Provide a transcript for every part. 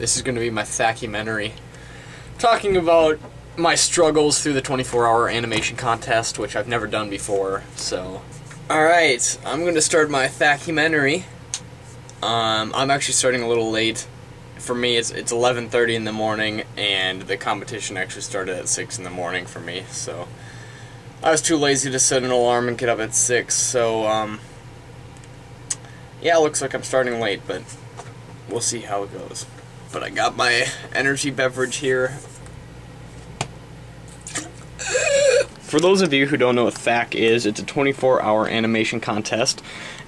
This is going to be my THACumentary, talking about my struggles through the 24-hour animation contest, which I've never done before. So, alright, I'm going to start my THACumentary. I'm actually starting a little late. For me, it's 11:30 in the morning, and the competition actually started at 6 in the morning for me, so I was too lazy to set an alarm and get up at 6, so, yeah, it looks like I'm starting late, but we'll see how it goes. But I got my energy beverage here. For those of you who don't know what THAC is, it's a 24-hour animation contest,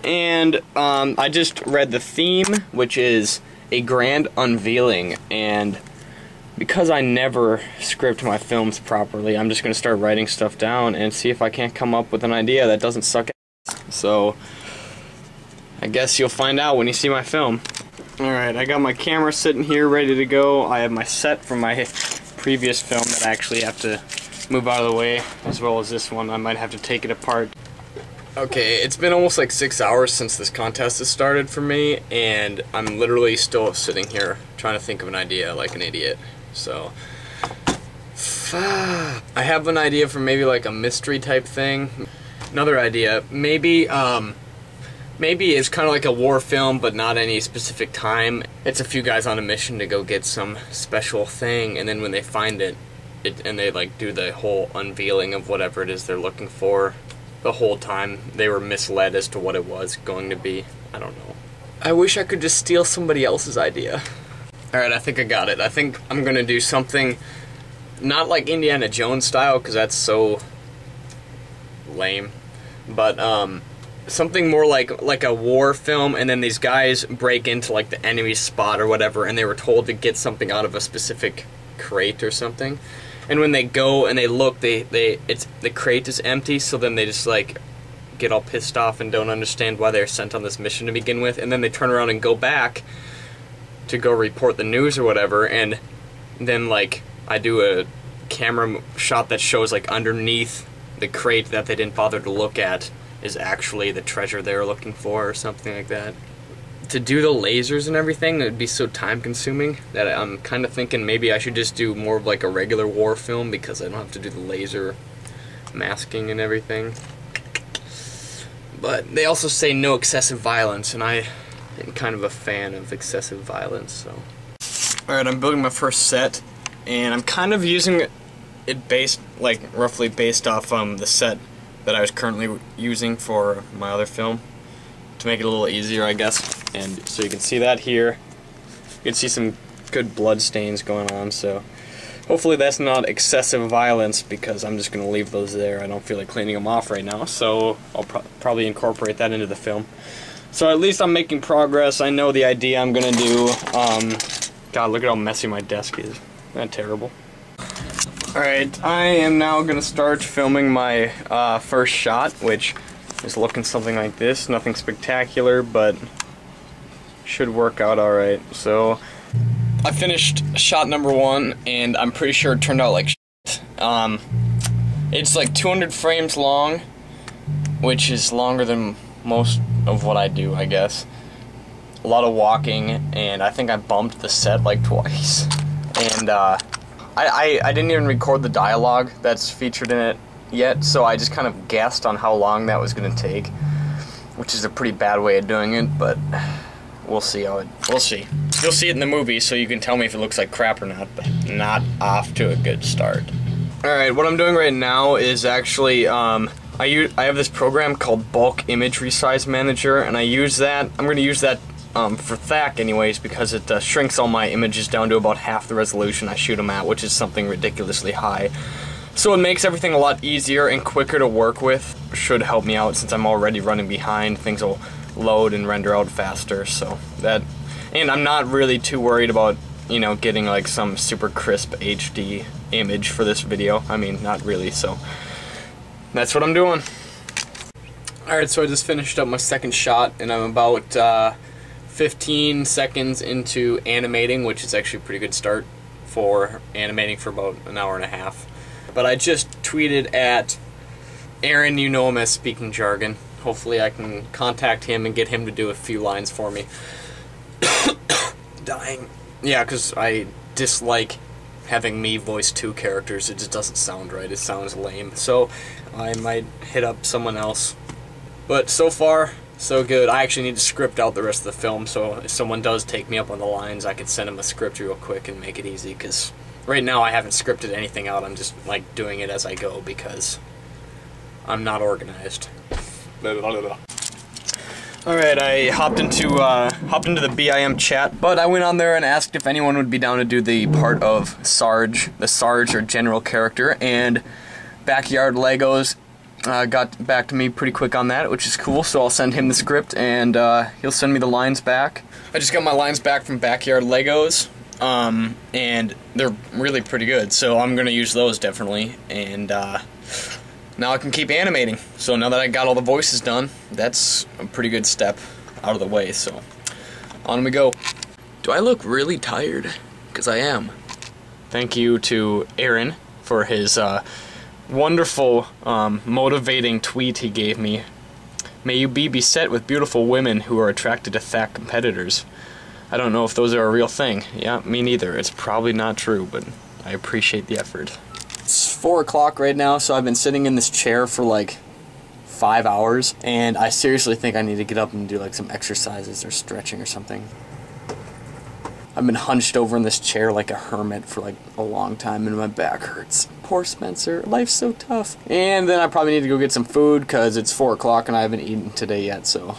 and I just read the theme, which is a grand unveiling, and because I never script my films properly, I'm just going to start writing stuff down and see if I can't come up with an idea that doesn't suck ass. So, I guess you'll find out when you see my film. Alright, I got my camera sitting here ready to go. I have my set from my previous film that I actually have to move out of the way, as well as this one. I might have to take it apart. Okay, it's been almost like 6 hours since this contest has started for me, and I'm literally still sitting here trying to think of an idea like an idiot. So, I have an idea for maybe like a mystery type thing. Another idea, maybe it's kind of like a war film, but not any specific time. It's a few guys on a mission to go get some special thing, and then when they find it, and they like do the whole unveiling of whatever it is they're looking for. The whole time they were misled as to what it was going to be. I don't know. I wish I could just steal somebody else's idea. Alright, I think I got it. I think I'm gonna do something not like Indiana Jones style, because that's so lame, but something more like a war film, and then these guys break into like the enemy's spot or whatever, and they were told to get something out of a specific crate or something. And when they go and they look, the crate is empty, so then they just like get all pissed off and don't understand why they're sent on this mission to begin with, and then they turn around and go back to go report the news or whatever, and then like I do a camera shot that shows like underneath the crate that they didn't bother to look at is actually the treasure they were looking for or something like that. To do the lasers and everything, it would be so time consuming that I'm kind of thinking maybe I should just do more of like a regular war film, because I don't have to do the laser masking and everything. But they also say no excessive violence, and I am kind of a fan of excessive violence, so. Alright, I'm building my first set, and I'm kind of using it based, like roughly based off the set that I was currently using for my other film, to make it a little easier, I guess. And so you can see that here. You can see some good blood stains going on, so hopefully that's not excessive violence, because I'm just going to leave those there. I don't feel like cleaning them off right now, so I'll probably incorporate that into the film. So at least I'm making progress. I know the idea I'm going to do. God, look at how messy my desk is. Isn't that terrible? Alright, I am now going to start filming my first shot, which is looking something like this. Nothing spectacular, but should work out alright. So, I finished shot number 1, and I'm pretty sure it turned out like shit. It's like 200 frames long, which is longer than most of what I do, I guess. A lot of walking, and I think I bumped the set like twice. And I didn't even record the dialogue that's featured in it yet, so I just kind of guessed on how long that was going to take, which is a pretty bad way of doing it, but we'll see how it, we'll see. You'll see it in the movie, so you can tell me if it looks like crap or not, but not off to a good start. Alright, what I'm doing right now is actually, I have this program called Bulk Image Resize Manager, and I use that, I'm going to use that for THAC anyways, because it shrinks all my images down to about half the resolution I shoot them at, which is something ridiculously high. So it makes everything a lot easier and quicker to work with. Should help me out since I'm already running behind. Things will load and render out faster, so that, and I'm not really too worried about, you know, getting like some super crisp HD image for this video. I mean, not really, so that's what I'm doing. Alright, so I just finished up my second shot, and I'm about 15 seconds into animating, which is actually a pretty good start for animating for about an hour and a half. But I just tweeted at Aaron, you know him as Speaking Jargon. Hopefully I can contact him and get him to do a few lines for me. Dying. Yeah, because I dislike having me voice two characters. It just doesn't sound right. It sounds lame. So I might hit up someone else. But so far, so good. I actually need to script out the rest of the film, so if someone does take me up on the lines, I could send them a script real quick and make it easy, because right now I haven't scripted anything out. I'm just like doing it as I go because I'm not organized. Alright, I hopped into the BIM chat, but I went on there and asked if anyone would be down to do the part of Sarge, the Sarge or general character, and Backyard Legos got back to me pretty quick on that, which is cool, so I'll send him the script and he'll send me the lines back. I just got my lines back from Backyard Legos, and they're really pretty good, so I'm gonna use those definitely, and now I can keep animating. So now that I got all the voices done, that's a pretty good step out of the way, so on we go. Do I look really tired? Because I am. Thank you to Aaron for his wonderful, motivating tweet he gave me. May you be beset with beautiful women who are attracted to THAC competitors. I don't know if those are a real thing. Yeah, me neither. It's probably not true, but I appreciate the effort. It's 4 o'clock right now, so I've been sitting in this chair for like 5 hours, and I seriously think I need to get up and do like some exercises or stretching or something. I've been hunched over in this chair like a hermit for like a long time, and my back hurts. Poor Spencer, life's so tough. And then I probably need to go get some food because it's 4 o'clock and I haven't eaten today yet, so.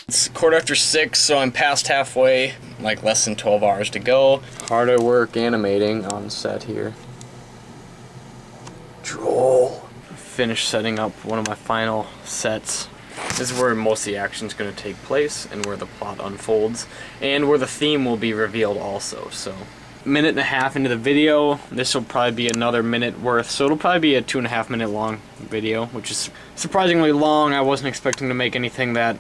It's 6:15, so I'm past halfway, like less than 12 hours to go. Hard at work animating on set here. Droll. Finished setting up one of my final sets. This is where most of the action is going to take place and where the plot unfolds and where the theme will be revealed also. So, minute and a half into the video, this will probably be another minute worth, so it'll probably be a 2.5 minute long video, which is surprisingly long. I wasn't expecting to make anything that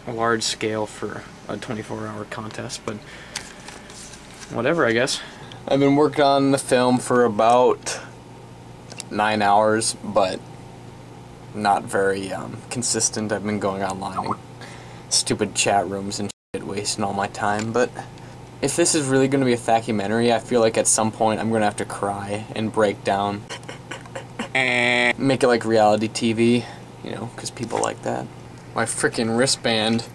large scale for a 24-hour contest, but whatever, I guess. I've been working on the film for about 9 hours, but not very consistent. I've been going online in stupid chat rooms and shit, wasting all my time, but if this is really going to be a THACumentary, I feel like at some point I'm going to have to cry and break down and make it like reality TV, you know, because people like that. My freaking wristband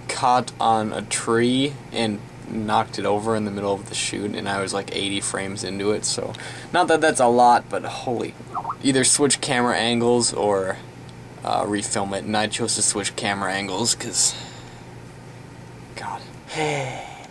caught on a tree and knocked it over in the middle of the shoot, and I was like 80 frames into it, so not that that's a lot, but holy. Either switch camera angles or refilm it, and I chose to switch camera angles because, God.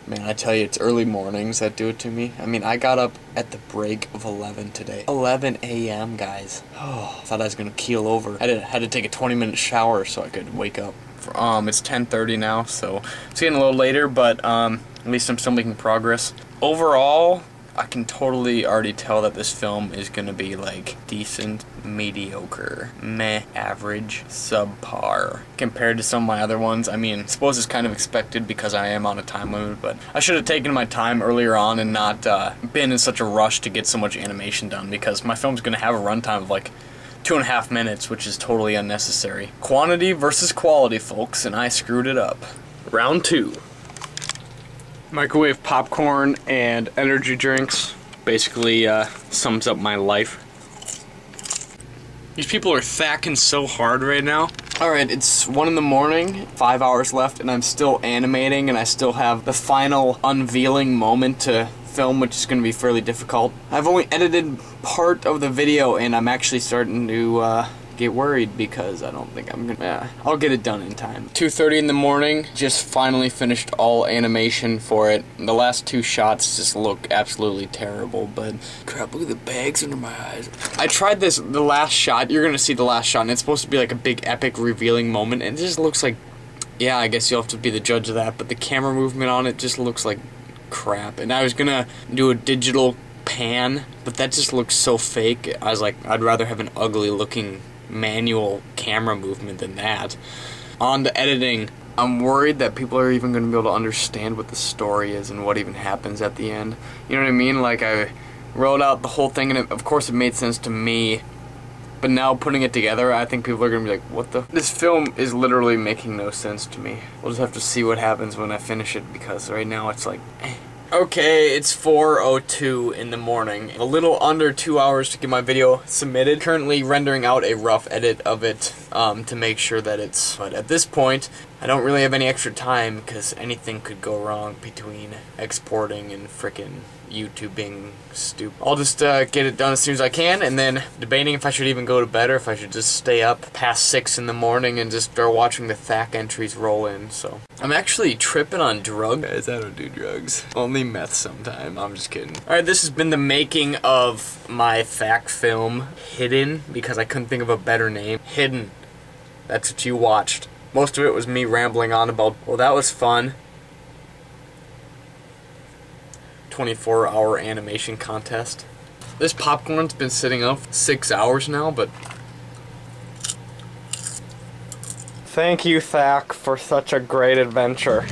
Man, I tell you, it's early mornings that do it to me. I mean, I got up at the break of 11 today. 11 a.m., guys. Oh, I thought I was going to keel over. I had to take a 20-minute shower so I could wake up. It's 10:30 now, so it's getting a little later, but at least I'm still making progress. Overall, I can totally already tell that this film is going to be like decent, mediocre, meh, average, subpar compared to some of my other ones. I mean, I suppose it's kind of expected because I am on a time limit, but I should have taken my time earlier on and not been in such a rush to get so much animation done, because my film's going to have a runtime of like 2.5 minutes, which is totally unnecessary. Quantity versus quality, folks, and I screwed it up. Round 2. Microwave popcorn and energy drinks basically sums up my life. These people are thacking so hard right now. Alright, it's 1 in the morning, 5 hours left, and I'm still animating, and I still have the final unveiling moment to film, which is going to be fairly difficult. I've only edited part of the video, and I'm actually starting to get worried because I don't think I'm gonna, I'll get it done in time. 2:30 in the morning, just finally finished all animation for it. The last 2 shots just look absolutely terrible, but crap, look at the bags under my eyes. I tried the last shot, you're gonna see the last shot, and it's supposed to be like a big epic revealing moment, and it just looks like, yeah, I guess you'll have to be the judge of that, but the camera movement on it just looks like crap. And I was gonna do a digital pan, but that just looks so fake. I was like, I'd rather have an ugly looking manual camera movement than that. On to editing, I'm worried that people are even going to be able to understand what the story is and what even happens at the end. You know what I mean? Like, I wrote out the whole thing, and of course it made sense to me But now putting it together, I think people are gonna be like, what the? This film is literally making no sense to me. We'll just have to see what happens when I finish it, because right now it's like, eh. Okay, it's 4:02 in the morning. A little under 2 hours to get my video submitted. Currently rendering out a rough edit of it to make sure that it's... But at this point, I don't really have any extra time because anything could go wrong between exporting and frickin' YouTube being stupid. I'll just get it done as soon as I can, and then debating if I should even go to bed or if I should just stay up past 6 in the morning and just start watching the THAC entries roll in, so. I'm actually tripping on drugs. Guys, I don't do drugs. Only meth sometime. I'm just kidding. Alright, this has been the making of my THAC film, Hidden, because I couldn't think of a better name. Hidden. That's what you watched. Most of it was me rambling on about, well, that was fun. 24-hour animation contest. This popcorn's been sitting up 6 hours now, but... Thank you, THAC, for such a great adventure.